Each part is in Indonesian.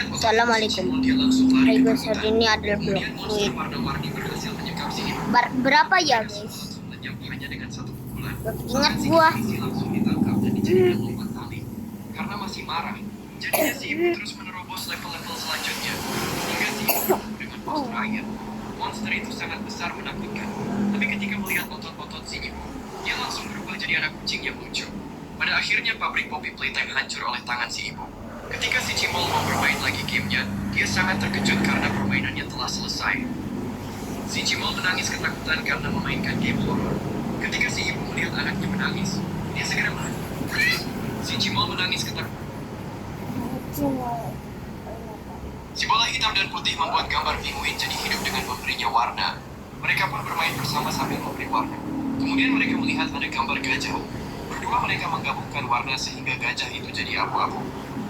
Assalamualaikum. Hai guys, hari ini adalah blog tweet. Berapa ya guys? Ingat gua. Karena masih marah, jadinya si ibu terus menerobos level-level selanjutnya hingga si ibu dengan monster air. Monster itu sangat besar menakutkan, tapi ketika melihat otot-otot si ibu, dia langsung berubah jadi anak kucing yang lucu. Pada akhirnya pabrik Poppy Playtime hancur oleh tangan si ibu. Ketika si Cimol mau bermain lagi gamenya, dia sangat terkejut karena permainannya telah selesai. Si Cimol menangis ketakutan karena memainkan game horror. Ketika si ibu melihat anaknya menangis, dia segera menangis. Si Cimol menangis ketakutan. Si bola hitam dan putih membuat gambar penguin jadi hidup dengan memberinya warna. Mereka pun bermain bersama sambil memberi warna. Kemudian mereka melihat ada gambar gajah. Berdua mereka menggabungkan warna sehingga gajah itu jadi abu-abu.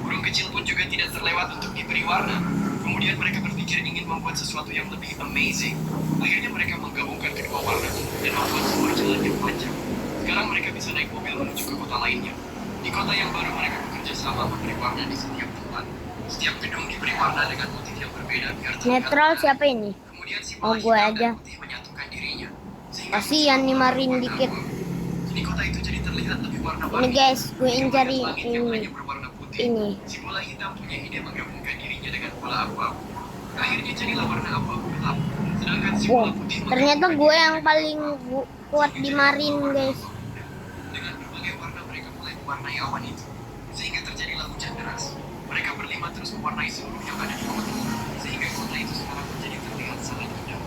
Burung kecil pun juga tidak terlewat untuk diberi warna. Kemudian mereka berpikir ingin membuat sesuatu yang lebih amazing. Akhirnya mereka menggabungkan kedua warna dan membuat sebuah jalan yang panjang. Sekarang mereka bisa naik mobil menuju ke kota lainnya. Di kota yang baru mereka bekerja sama memberi warna di setiap tempat. Setiap gedung diberi warna dengan motif yang berbeda biar terlihat. Netral siapa ini? Kemudian si Oh, bola gue hitam aja. dan putih menyatukan dirinya. Kasihan nih Marin dikit. Kini kota itu jadi terlihat lebih warna-warni. Ini guys, gue Dengan cari langit yang hanya berwarna putih, ini. si bola hitam punya ide menggabungkan dirinya dengan bola abu-abu. Akhirnya jadilah warna abu-abu gelap. Sedangkan si bola putih Ternyata gue yang paling kuat di Marin guys. dengan berbagai warna mereka mulai mewarnai awan itu, sehingga terjadilah hujan deras. Mereka berlima terus mewarnai seluruh yang ada di kota, sehingga kota itu sekarang menjadi terlihat sangat indah.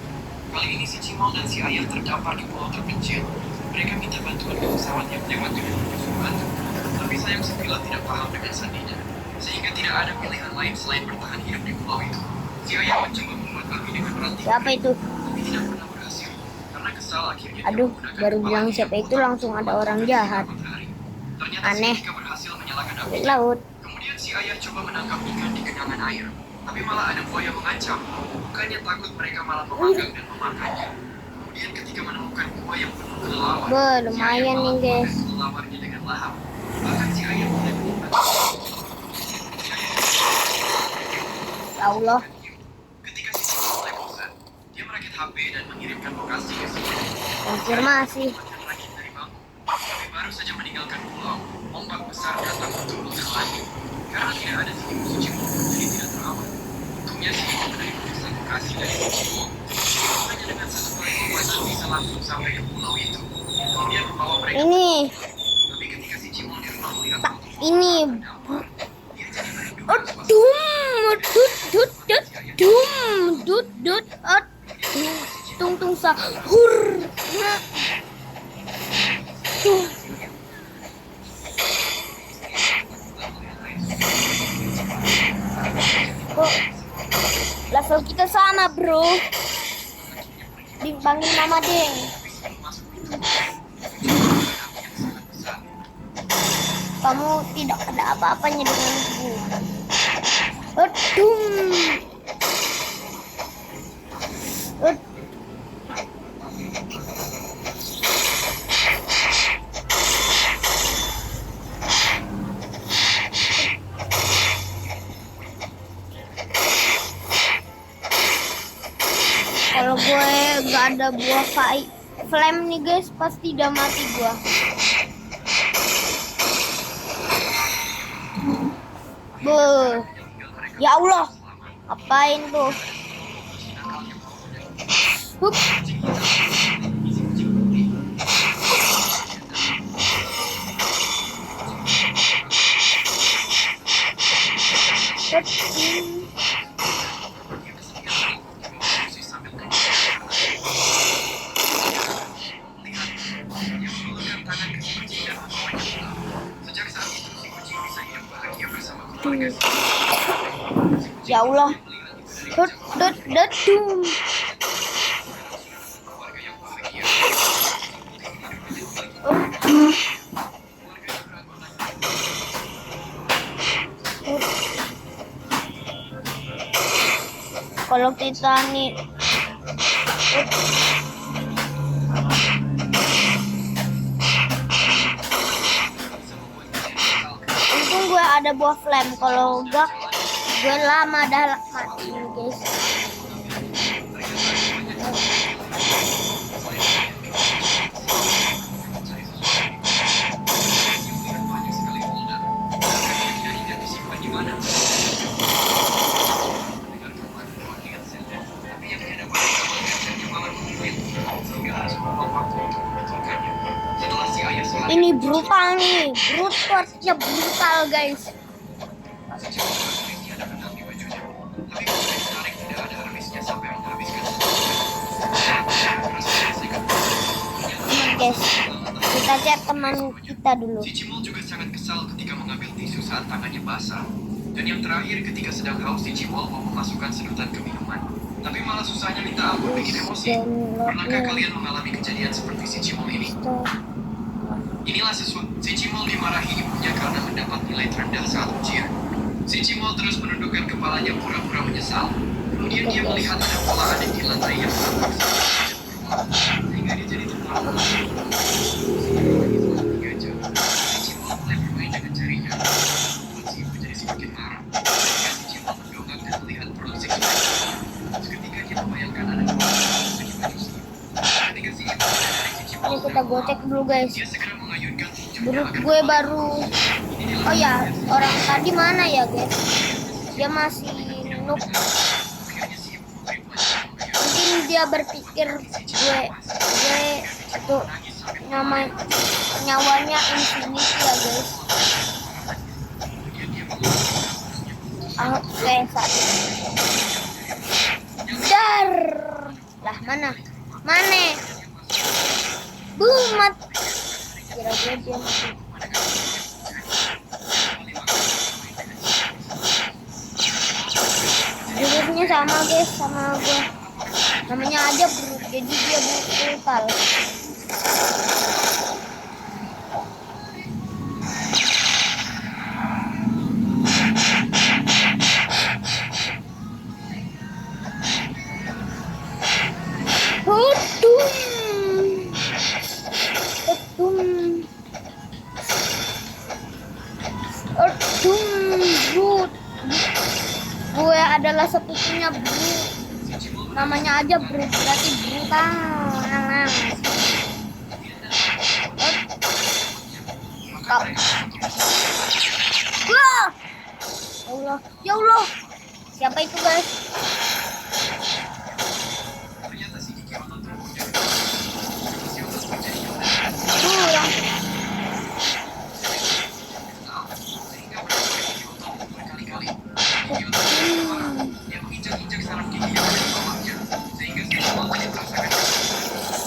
Kali ini si Cimol dan si Ayah terdampar di pulau terpencil. Mereka minta bantuan ke pesawat yang lewat dengan menyusul bantu. Tapi sayang si pilot tidak paham dengan sandinya, sehingga tidak ada pilihan lain selain bertahan hidup di pulau itu. Si Ayah mencoba membuat api dengan ranting, Siapa itu? tapi tidak pernah berhasil. Karena kesal akhirnya dia Aduh, menggunakan baru bilang kepalanya siapa yang itu botak langsung ada untuk orang membuat jahat. matahari. Ternyata Aneh. si Ika berhasil menyalakan api. Di laut. Kemudian si Ayah coba menangkap ikan di genangan air, tapi malah ada buaya mengancam. Bukannya takut, mereka malah memanggang dan memakannya. Kemudian ketika menemukan buaya yang penuh kelelawar, Lumayan nih guys. kelelawarnya dengan lahap. Bahkan si Ayah mulai menyimpan. Ya Allah. Ketika si Cimol mulai bosan, dia merakit HP dan mengirimkan lokasi ke si Ayah. Konfirmasi. Rakit dari bambu. Tapi baru saja meninggalkan pulau, ombak besar datang untuk menghalangi. Karena tidak ada si ibu Cimol, jadi tidak terawan. Untungnya si ibu menerima pesan lokasi dari Cimol. Hanya dengan satu kali lompatan bisa langsung sampai ke pulau itu. Kemudian membawa mereka. Ini. Tapi ketika si Cimol di rumah melihat Ini. dia jadi merindu. Tung tung sahur. Kok level kita sama bro? Dipanggil mama deng. Kamu tidak ada apa-apanya denganku. Aduh. Kalau gue gak ada buah flame nih guys, pasti udah mati gua. Beuh. Ya Allah, apain tuh? Hup. Ya Allah. Kalau kita nih untung gue ada ada buah flame. Kalau enggak, gue lama dah mati guys. Ini brutal nih, brutalnya brutal guys. Guys, kita cek teman kita dulu. Si Cimol juga sangat kesal ketika mengambil tisu saat tangannya basah. Dan yang terakhir, ketika sedang haus, si Cimol mau memasukkan sedotan ke minuman. Tapi malah susahnya minta ampun bikin emosi. Pernahkah kalian mengalami kejadian seperti si Cimol ini? Inilah sesuatu. Si Cimol dimarahi ibunya karena mendapat nilai terendah saat ujian. Si Cimol terus menundukkan kepalanya pura-pura menyesal. Kemudian dia melihat ada pola aneh di lantai yang tampak sehingga dia jadi tertawa. Si Cimol mulai bermain dengan jarinya. Si ibu jadi semakin marah. Si Cimol mendongak dan melihat perut si Cimol. Seketika dia membayangkan anak menjadi manusia. Ketika si ibu menyadari si Cimol Ini kita gocek dulu guys. dia segera mengayunkan tinjunya Menurut agar gue baru. Oh ya, orang tadi mana ya guys? Dia masih noob. Mungkin dia berpikir gue itu nyawanya infinity ya guys. Oke, satu. Dar. Lah mana? Bumat. Kira-kira dia masih. Jurusnya sama guys, sama gue. Namanya aja brut, jadi dia brutal. Brut. Gue adalah sepupunya brut. Namanya aja brut, berarti brutal. Wah! Ya Allah. Siapa itu guys?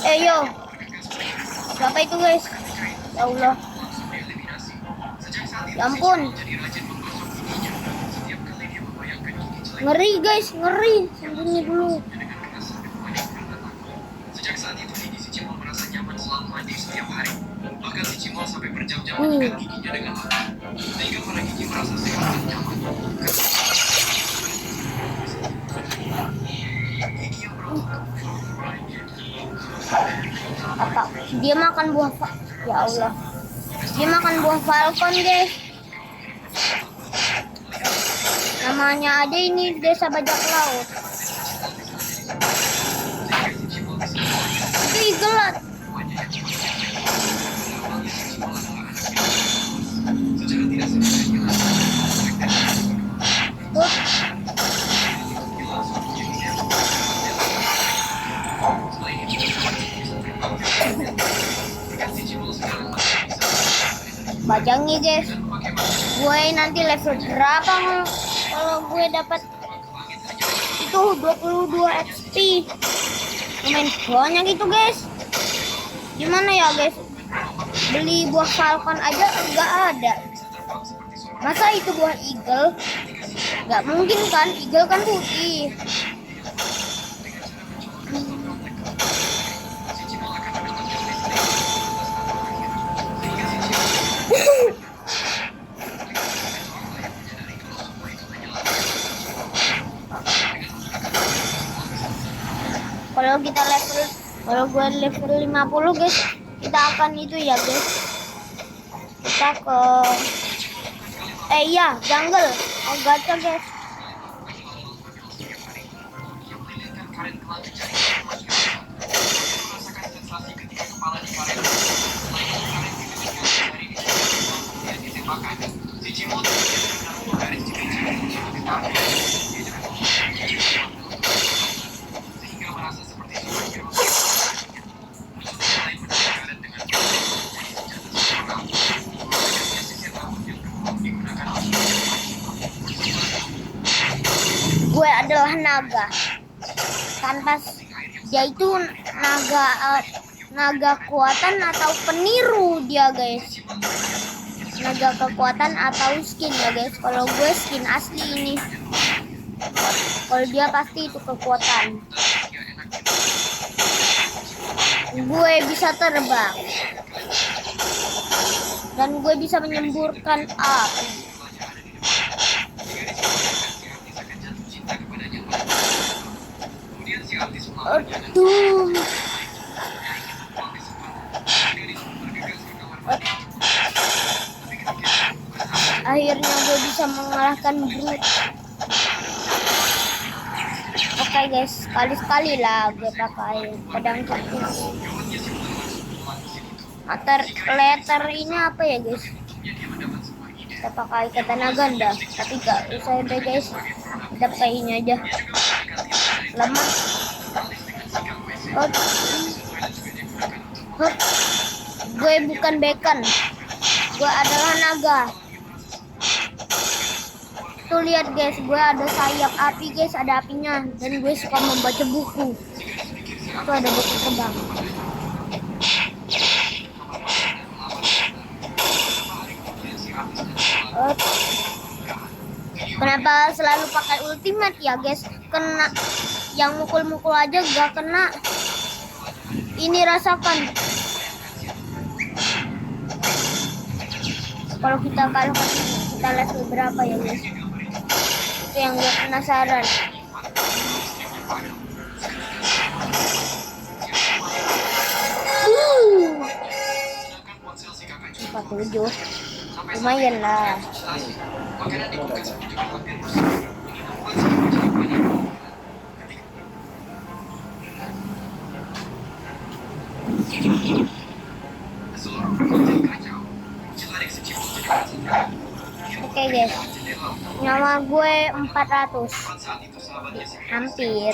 Yang yo, siapa itu guys? Ya Allah, ya ampun, ngeri guys, ngeri. Sembunyi dulu. Sejak saat itu si Cimol merasa nyaman selalu mandi setiap hari. Bahkan si Cimol sampai berjam-jam menyikat giginya dengan lembut, sehingga para gigi merasa sehat dan nyaman. Apa? Dia makan buah ya Allah. Dia makan buah falcon guys. Namanya aja ini desa bajak laut. Itu gelat. Bajangi guys, gue nanti level berapa kalau gue dapat itu 22 XP. Lumayan banyak itu guys. Gimana ya guys, beli buah falcon aja nggak ada. Masa itu buah eagle? Nggak mungkin kan, eagle kan putih. Kalau gue level 50 guys, kita akan itu ya guys, kita ke Iya, jungle. Oh, gacha guys. Melilitkan karet gelang jari merasakan sensasi ketika kepala dikaret. Selain itu karet dililitkan jari di kemudian ditembakkan. Si Cimot menaruh garis cipit getar sehingga merasa seperti superhero. Mulai menarik karet dengan menjadi senjata seseorang. Sisir rambut yang berhubung digunakan untuk Gue adalah naga. Tanpa dia itu naga kekuatan atau peniru dia guys. Naga kekuatan atau skin ya guys. Kalau gue skin asli ini. Kalau dia pasti itu kekuatan. Gue bisa terbang. Dan gue bisa menyemburkan api. Aduh. Akhirnya gue bisa mengalahkan Brute. Oke guys, sekali-sekali lah gue pakai pedang cetus. Letter ini apa ya guys? Kita pakai katana ganda, tapi gak usah deh guys. Kita pakai ini aja. Lama. Gue bukan bacon. Gue adalah naga. Tuh lihat guys, gue ada sayap api guys, ada apinya. Dan gue suka membaca buku. Itu ada buku terbang. Kenapa selalu pakai ultimate ya guys? Kena yang mukul-mukul aja gak kena. Ini rasakan. Kalau kita kalah, kita level berapa ya guys? Itu yang gue penasaran. 47. Lumayan lah. Oke guys, nyawa gue 400. Hampir.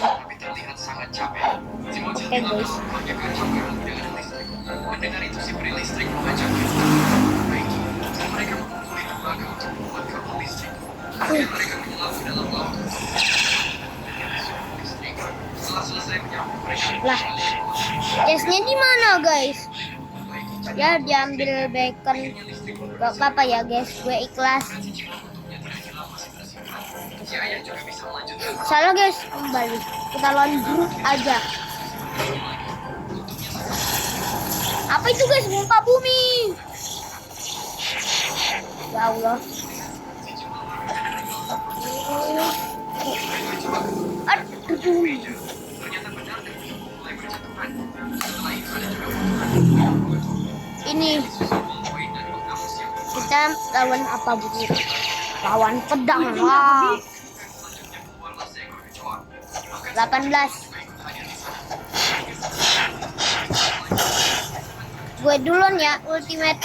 Oke guys. Mendengar itu si peri listrik mengajak mereka mengumpuli tembaga untuk membuat kabel listrik. Kemudian mereka menyelam ke dalam laut. Setelah selesai menyapu mereka lah, chestnya di mana guys? Ya diambil bacon. Gak apa-apa ya guys, gue ikhlas. Salah guys, kembali kita lawan Brute aja. Apa itu guys, gempa bumi? Ya Allah. Aduh. Ini kita lawan apa bu? Lawan pedang lah. 18. Gue duluan ya, ultimate.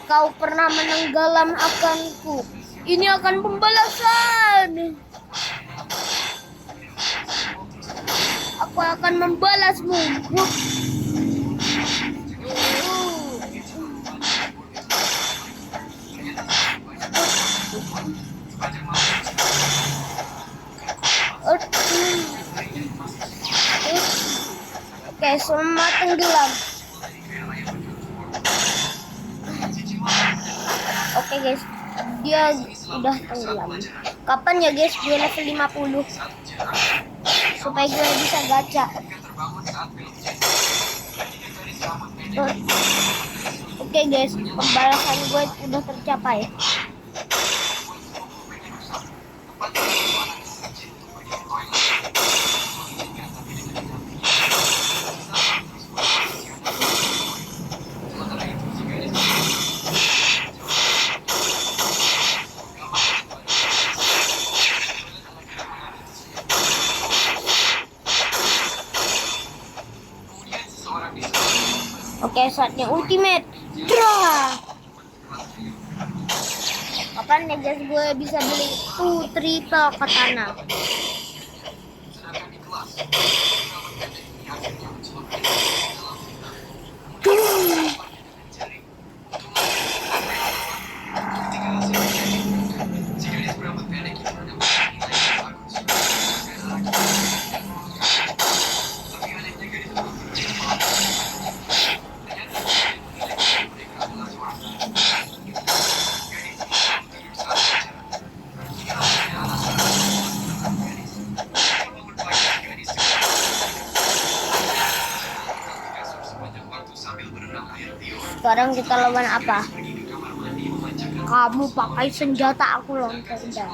Kau pernah menenggelam akanku. Ini akan pembalasan. Aku akan membalasmu. Oke, semua tenggelam. Oke guys, dia udah tenggelam. Kapan ya guys gue level 50? Supaya gue bisa gacha. Oke guys, pembalasan gue udah tercapai. Oke, saatnya ultimate. Drah. Kapan ya guys gue bisa beli tuh triple katana? Sedangkan di kelas, akhirnya mencelakai jari. Ketika hasil si gadis berambut pendek itu mendapatkan nilai yang bagus. Tapi anehnya gadis berambut pendek ternyata mereka adalah seorang gadis yang tidur saat belajar. Ini alasannya alasan gadis. Bangun pagi gadis kasur sepanjang waktu sambil berenang air tiup. Sekarang kita lawan apa? Pergi ke kamar mandi memanjakan Kamu pakai senjata, aku loncat udah.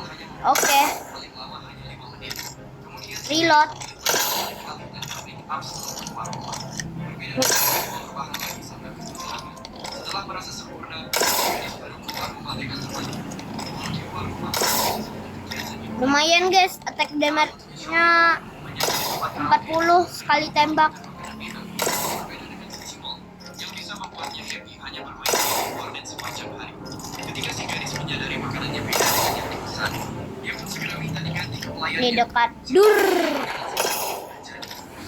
Oke, paling lama hanya 5 menit. Kemudian reload. setelah merasa sempurna, gadis baru keluar rumah dengan teman. Di luar rumah, Lumayan guys, attack damage-nya 40 sekali tembak. berbeda dengan si Cimol, yang bisa membuatnya happy hanya bermain di warnet sepanjang hari. Ketika si gadis menyadari makanannya beda dengan yang dipesan, dia pun segera minta diganti ke Ini pelayannya. dekat. Dur.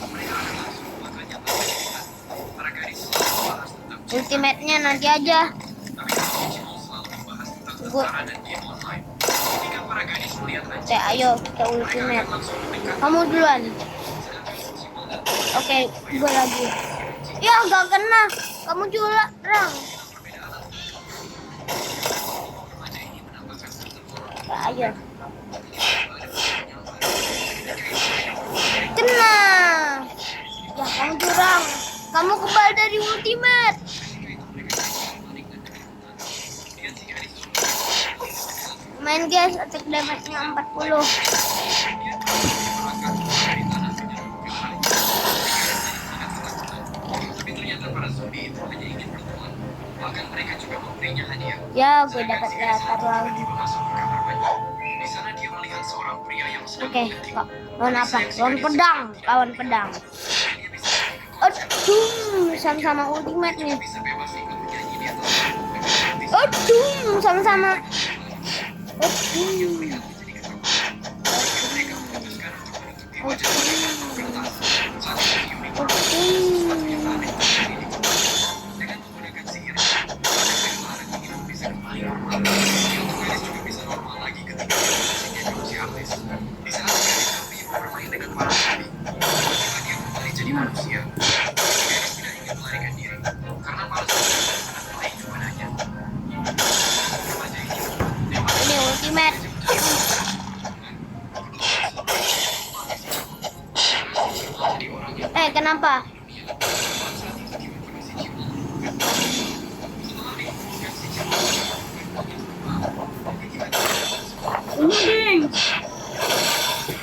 Mereka akan langsung memakannya tanpa dilihat. Para gadis selalu membahas tentang Ultimate-nya nanti aja. tapi si Cimol selalu membahas tentang tentara dan game online. Ketika para gadis melihat Oke, ayo kita ultimate. langsung mendekat, Kamu duluan. sedangkan si Cimol dan Oke, gue lagi. Ya, gak kena. Kamu juga rang. remaja ini menambahkan pertempuran. Ya, ayo. Kena. Ya, kamu curang. Kamu kebal dari ultimate. Main guys, attack damage-nya 40. Tapi ternyata para zombie itu hanya ingin berteman. Bahkan mereka juga memberinya hadiah. Ya, gue dapat latar lagi. Tiba masuk ke kamar mandi. Di sana dia melihat seorang pria yang sedang Oke, mengetik. kok. Lawan apa? Lawan pedang. Lawan pedang. Dia bisa Aduh, sama-sama ultimate nih. bisa bebas ikut menyanyi di atas panggung. Aduh, sama-sama. Aduh. Mereka memutuskan untuk menutupi wajah mereka dengan kertas. Saat itu Yuri Aduh. dengan menggunakan sihir, mereka melarang ingin bisa kembali normal. Untuk gadis juga bisa normal lagi ketika dia membersihkan si artis. Di saat gadis zombie bermain dengan para zombie, tiba-tiba dia kembali jadi manusia. Tapi gadis tidak ingin melarikan diri karena para zombie sangat baik kepadanya. Remaja ini dewasa. Ini ultimate. Jadi orang yang Kenapa?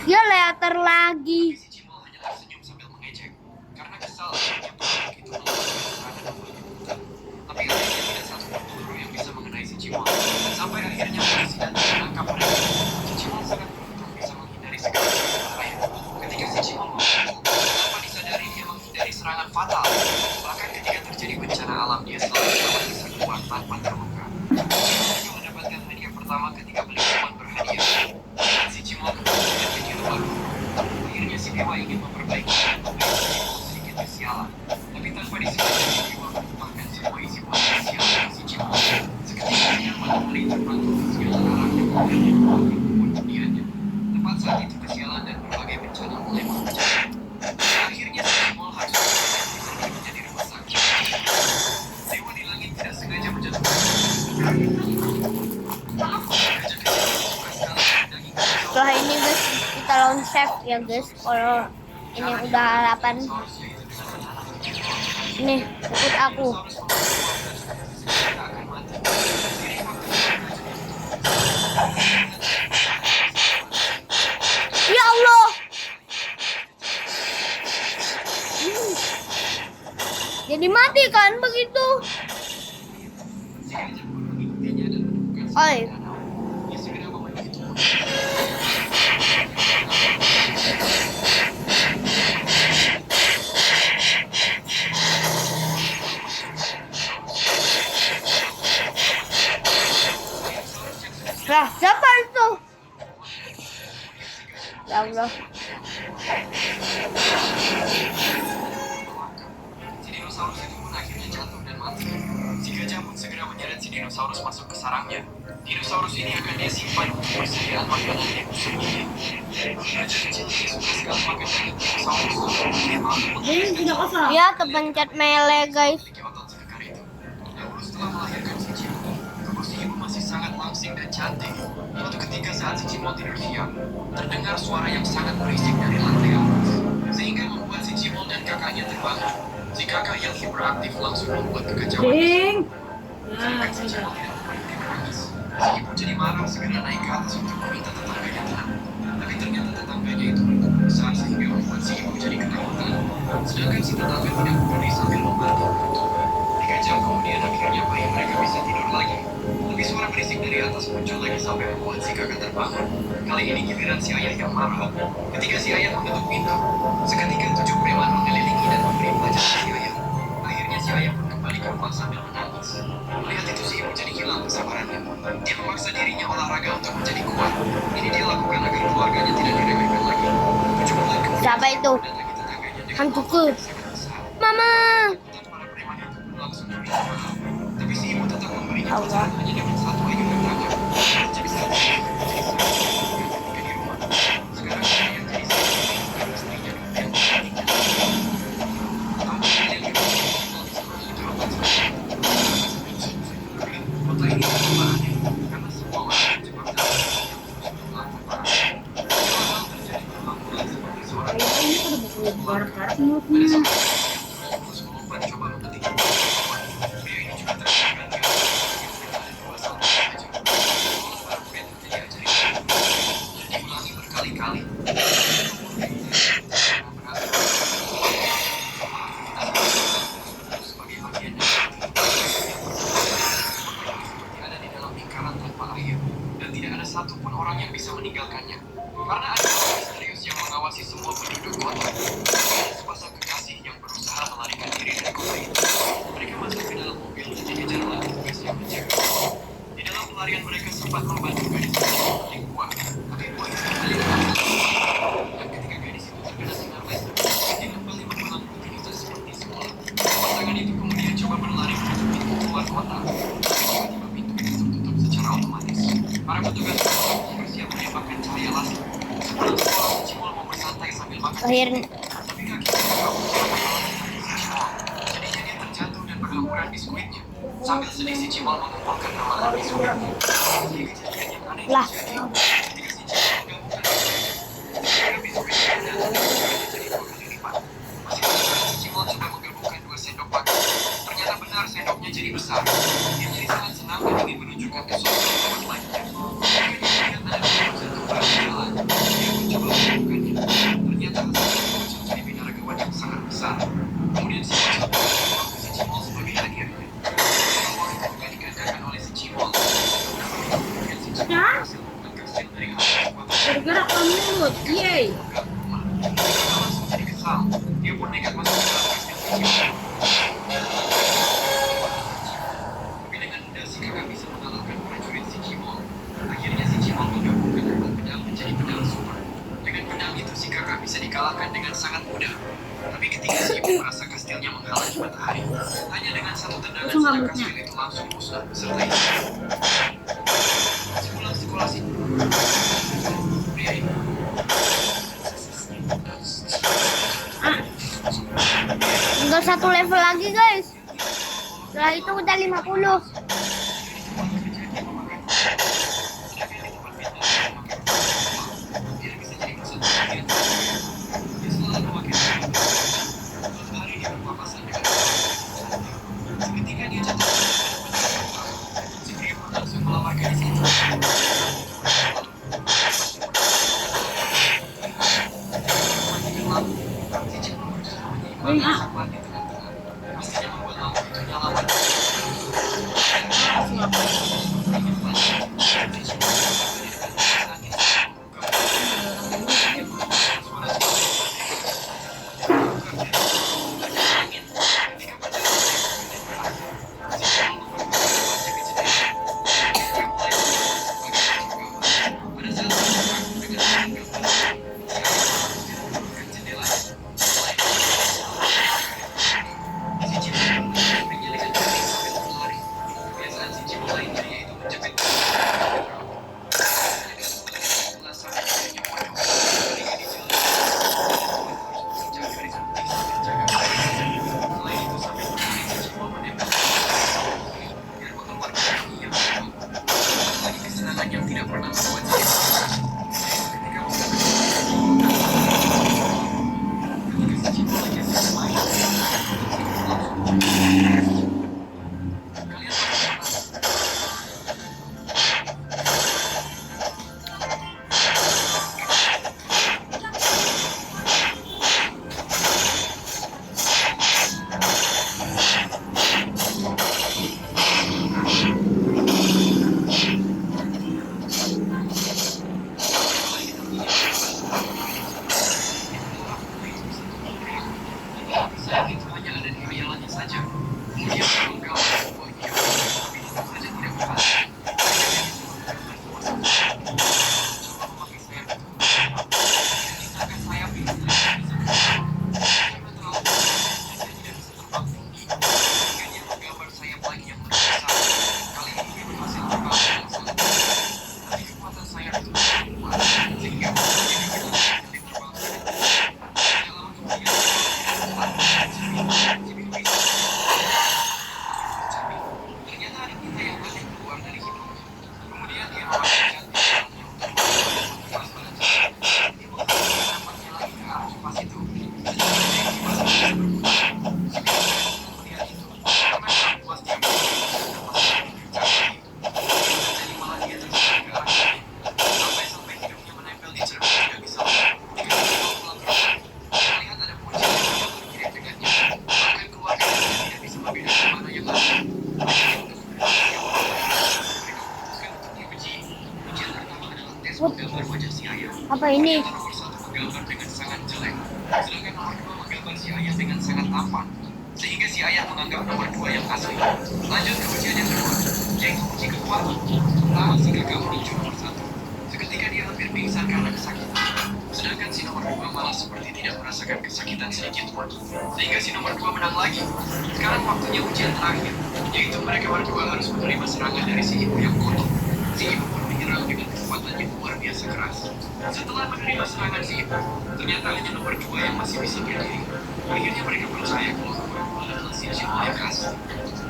Dia letter lagi. si Cimol hanya tersenyum sambil mengejek karena kesal akhirnya peluru itu melakukan serangan berikutnya. Tapi akhirnya tidak satu pun peluru yang bisa mengenai si Cimol. Sampai akhirnya polisi datang menangkap mereka. Si Cimol sangat beruntung bisa menghindari segala bahaya. Ketika si Cimol memukul, tanpa disadari dia menghindari serangan fatal. Bahkan ketika terjadi bencana alam dia selalu dapat bisa keluar tanpa terluka. Cimol juga mendapatkan hadiah pertama ketika beli hewan berhadiah. Si Cimol kembali menjadi luar rumah. Akhirnya si dewa ingin memperbaiki dan memberi si Cimol sedikit kesialan. Tapi tanpa disengaja si dewa menumpahkan semua isi botol sialan si Cimol. Seketika dia malah melintas ke segala arah yang menjadi ruang kebun impiannya. Tepat saat itu kesialan dan berbagai bencana mulai mengejar. Akhirnya si Cimol harus pergi menjadi rumah sakit. Dewa di langit tidak sengaja menjatuhkan Setelah ini guys, kita lawan chef ya guys. Kalau ini udah harapan. Nih, ikut aku. Ya Allah. Jadi mati kan begitu. Oi. Lah, siapa itu? Ya Allah. Si dinosaurus itu pun akhirnya jatuh dan mati. Si gajah pun segera menyeret si dinosaurus masuk ke sarangnya. Dinosaurus ini akan dia simpan untuk persediaan makanan yang sendiri. Gajah kecil ini suka sekali makan daging dinosaurus. Dia malu Ya, kepencet mele, guys. memiliki otot sekekar itu. Dahulu setelah melahirkan si Cimol, tubuh si ibu masih sangat langsing dan cantik. Suatu ketika saat si Cimol tidur siang, terdengar suara yang sangat berisik dari lantai atas, sehingga membuat si Cimol dan kakaknya terbangun. Si kakak yang hiperaktif langsung membuat kekacauan. Sedangkan si Cimol tidak berhenti menangis. Si ibu jadi marah segera naik ke atas untuk meminta tetangganya tenang. Tapi ternyata tetangganya itu bertubuh besar sehingga membuat si ibu jadi ketakutan. Sedangkan si tetangga tidak peduli sambil membantu untuk. 3 jam kemudian akhirnya bayi mereka bisa tidur lagi. Tapi suara berisik dari atas muncul lagi sampai membuat si kakak terbangun. Kali ini giliran si ayah yang marah. Ketika si ayah mengetuk pintu, seketika 7 preman mengelilingi dan memberi pelajaran si ayah. Akhirnya si ayah pun kembali ke rumah sambil menangis. Melihat itu si ibu jadi hilang kesabarannya. Dia memaksa dirinya olahraga untuk menjadi kuat. Ini dia lakukan agar keluarganya tidak diremehkan lagi. 7 bulan kemudian Siapa itu? mendatangi tetangganya dengan Hantuku. motor yang sangat besar. Mama. Para preman itu pun langsung meminta maaf. Tapi si ibu tetap memberinya Allah. pelajaran hanya dengan 1 ayunan tangan. Jadi saat itu, ketika di rumah. Sekarang dia yang jadi saksi dan istrinya yang meninggal. Tahun kemudian dia kota ini terlalu aneh karena semua orang terjebak dalam melakukan hal terjadi berulang-ulang seperti seorang pada saat terus melompat coba memetik pria ini juga terkadang dia ada 2 salto saja. Para pria terjadi ajaib dan diulangi berkali-kali. Sebagai bagian dari ada di dalam lingkaran tanpa akhir dan tidak ada satupun orang yang bisa meninggalkannya karena ada orang misterius yang mengawasi semua penduduk kota. Sepasang kekasih yang berusaha melarikan diri dari kota itu. Mereka masuk ke dalam mobil dan dikejar oleh petugas yang menjaga. Di dalam pelarian mereka sempat membantu gadis kecil memilih buah, tapi buah itu kembali menangis. Dan ketika gadis itu terkena sinar laser, dia kembali mengulang rutinitas seperti semula. Pasangan itu kemudian coba berlari menuju pintu keluar kota. Tiba-tiba pintu itu tertutup secara otomatis. Para petugas bersiap menembakkan cahaya laser. Sepulang sekolah, si Cimol mau bersantai sambil makan. Akhirnya. Tapi kakinya terkabut sama kepalanya dari si Cimol. Jadinya dia terjatuh dan berhamburan biskuitnya. Sambil sedih si Cimol mengumpulkan ramalan biskuitnya. Ini kejadian yang aneh Lah. terjadi. Ketika si Cimol menggabungkan biskuitnya, biskuitnya dan jadi 2 kali lipat. Masih penasaran si Cimol coba menggabungkan 2 sendok makan. Ternyata benar sendoknya jadi besar. Dia jadi sangat senang dan ingin menunjukkan ke sosok teman lainnya. Ketika dia melihat ada 2 sendok baru di jalan, dia pun coba menggabungkannya. Ternyata hasilnya muncul jadi binaragawan yang sangat besar. Kemudian si bocah membawa ke si Cimol sebagai hadiahnya. Uang itu juga digandakan oleh si Cimol. Kemudian si Cimol berhasil membuat kastil dari hasil kota. Bergerak mulut, yeay. Dia langsung jadi kesal. Dia pun nekat masuk ke dalam kastil si Cimol. Tapi dengan mudah si kakak bisa mengalahkan prajurit si Cimol. Akhirnya si Cimol menggabungkan 2 pedang menjadi pedang super. Dengan pedang itu si kakak bisa dikalahkan dengan sangat mudah. Tapi ketika si ibu merasa kastilnya menghalangi matahari, hanya dengan 1 tendangan saja kastil itu langsung musnah beserta isinya. Sepulang sekolah si pria ini Tinggal 1 level lagi, guys. Setelah itu udah 50. dia bisa jadi pusat perhatian. Dia selalu memakai seragam. Suatu hari dia berpapasan dengan seketika dia jatuh si pria pun langsung melamar gadis itu. Si Cimol berusaha menyeimbangkan sampah di tengah-tengah. Pastinya membuat lampu itu nyala mati. Cibol lainnya yaitu menjepit sampai akhirnya pocong. Ketika dijelaskan, harus menjaga garis putih sambil menjaga baik. Selain itu, sampai berkali si Cibol menempel biar mengeluarkan bunyi yang menyenangkan. Lagi kesenangan yang tidak pernah membuat dia ketika si Cibol lagi asik main, kalian saya itu hanya ada di khayalannya saja. Kemudian kalau kau tapi tetap saja tidak berhasil. Coba memakai sayap itu. Misalkan sayap itu karena terlalu besar, dia tidak bisa terbang tinggi. Jika dia menggambar sayap lagi yang lebih besar, kali ini dia berhasil terbang dengan sangat tinggi. Tapi kekuatan sayap itu sangat kuat, sehingga dia tidak terbang dengan tinggi. Tidak lama kemudian, ternyata ada kita yang aneh keluar dari hidungnya. Kemudian dia memakai jantung yang kipas pada jalan. Dia mengalihkan napasnya lagi ke arah kipas itu. Kipas itu tidak berbunyi. Melihat itu, karena dalam puas dia jadi malah dia terseret ke arah kiri. Sampai hidungnya menempel di cermin tidak bisa lari. Jika dia mau pulang ke rumah, dia melihat ada bocil yang tidak berkirim dengannya. Bahkan keluarganya tidak bisa membedakan mana yang asli. Ujian pertama adalah tes menggambar wajah si ayah. Apa ini? Ternyata nomor 1 menggambar dengan sangat jelek, sedangkan nomor 2 menggambar si ayah dengan sangat tampan, sehingga si ayah menganggap nomor 2 yang asli. Lanjut ke ujian yang kedua, yaitu uji kekuatan. Pertama si kakak menuju nomor 1. Seketika dia hampir pingsan karena kesakitan. Sedangkan si nomor 2 malah seperti tidak merasakan kesakitan sedikit pun, sehingga si nomor 2 menang lagi. Sekarang waktunya ujian terakhir, yaitu mereka berdua harus menerima serangan dari si ibu yang kotor. Si ibu pun menyerang dengan kekuatan yang luar biasa keras. Setelah menerima serangan si ibu, ternyata hanya nomor 2 yang masih bisa berdiri. Akhirnya mereka percaya kalau nomor 2 adalah si Cibol yang asli.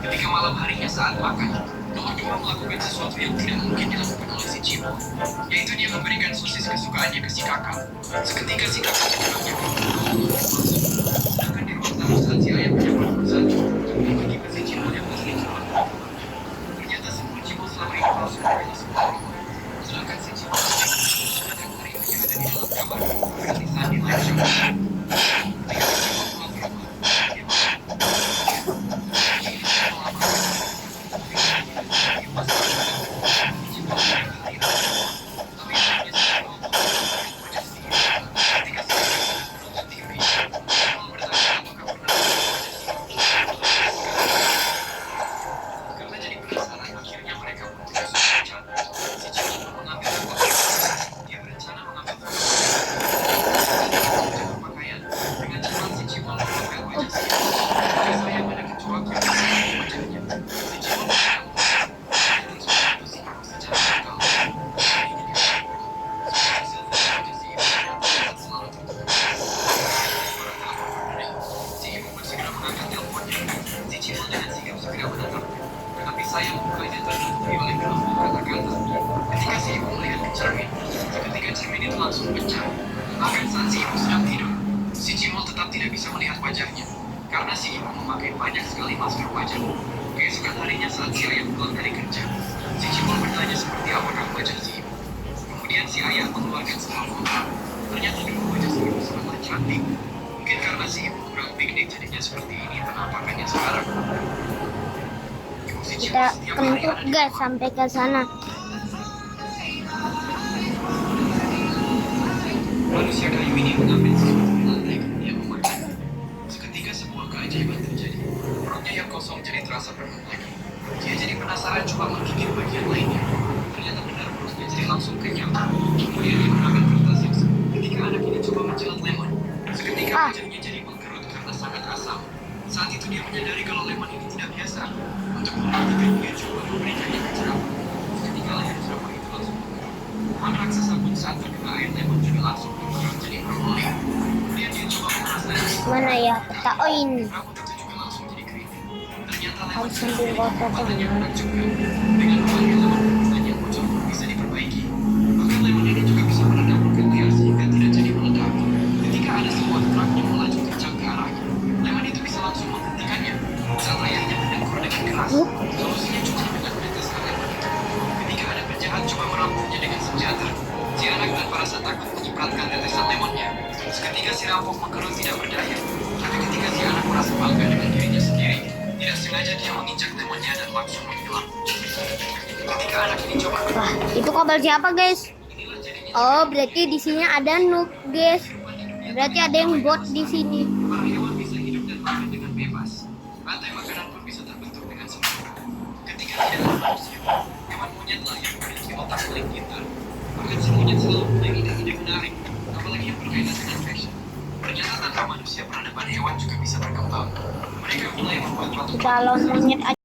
Ketika malam harinya saat makan, nomor 2 melakukan sesuatu yang tidak mungkin dilakukan oleh si Cibol, yaitu dia memberikan sosis kesukaannya ke si kakak. Seketika si kakak menyerangnya ke sedangkan di ruang tamu saat si ayah menyapa nomor 1, tiba-tiba si Cibol yang asli keluar. Ternyata semua Cibol selama ini palsu adalah sebuah rumah. Sedangkan si Cibol setiap hari hanya ada di dalam kamar, berarti saat di live show. Ketika si Cibol pulang ke rumah, dia karena jadi penasaran, akhirnya mereka memutuskan rencana. Si Cibol pun mengambil tempat. Dia berencana mengambil pakaian. Dengan cepat si Cibol mengambil wajah si jika saya pada kecoak yang di wajahnya. Si Cibol tidak langsung memutuskan secara gagal. Ini dia. Hasil dari wajah si ibu terlihat selalu tertutup. Si ibu pun segera mengangkat teleponnya. Si Cibol dengan sigap segera menatapnya. Tetapi saya membukanya tertutupi oleh belenggu kata-kata. Ketika si ibu melihat ke cermin, seketika cermin itu langsung pecah. Bahkan saat si ibu sedang tidur, si Cibol tetap tidak bisa melihat wajahnya, karena si ibu memakai banyak sekali masker wajah. Keesokan harinya saat si ayah pulang dari kerja, si Cibol bertanya seperti apakah wajah si ibu. Kemudian si ayah mengeluarkan sebuah foto. Ternyata dulu wajah si ibu sangatlah cantik. Mungkin karena si ibu kurang piknik jadinya seperti ini penampakannya sekarang. Ibu si Cibol Kita setiap hari kentut ada di guys sampai ke sana. Manusia kayu ini mengambil sesuatu di lantai kemudian memakan. Seketika sebuah keajaiban terjadi. Perutnya yang kosong jadi terasa penuh lagi. Dia jadi penasaran coba menggigit bagian lainnya. Ternyata benar perutnya jadi langsung kenyang. Kemudian dia mengambil kertas yang sempit. Ketika anak ini coba menjilat lemon, seketika wajahnya jadi mengkerut karena sangat asam. Saat itu dia menyadari kalau lemon ini tidak biasa. Untuk membuktikan dia coba memberikannya Saat terkena air, lemon juga langsung berubah jadi berguling. Kemudian dia coba memeras lemon. Mana ya peta? Oh ini. Rambut itu juga langsung jadi keriting. Ternyata lemon Harus sambil kotor matanya tangan. berat juga. Dengan memanggil lemon berbulan yang bocor pun bisa diperbaiki. Bahkan lemon ini juga bisa meredam luka dia sehingga tidak jadi meledak. Ketika ada sebuah truk yang melaju kencang ke arahnya, lemon itu bisa langsung menghentikannya. Saat ayahnya menegur dengan keras, solusinya cuma dengan meneteskan lemon itu. Ketika ada penjahat coba merampoknya dengan senjata, si anak dan para takut menyipratkan tetesan lemonnya. Seketika si rampok menggerut tidak berdaya, tapi ketika si anak merasa bangga dengan dirinya sendiri, tidak sengaja dia menginjak lemonnya dan langsung menghilang. Ketika anak ini coba Wah, itu kabel siapa, guys? inilah jadinya Oh, berarti di sini ada noob, guys. Berarti ada yang bot di sini. para hewan bisa hidup dan makan dengan bebas. Rantai makanan pun bisa terbentuk dengan sempurna. Ketika tidak ada manusia, hewan monyetlah yang memiliki otak paling pintar. Bahkan si monyet selalu punya ide-ide menarik, apalagi yang berkaitan dengan fashion. Ternyata tanpa manusia peradaban hewan juga bisa berkembang. Mereka mulai membuat Kita lawan monyet aja.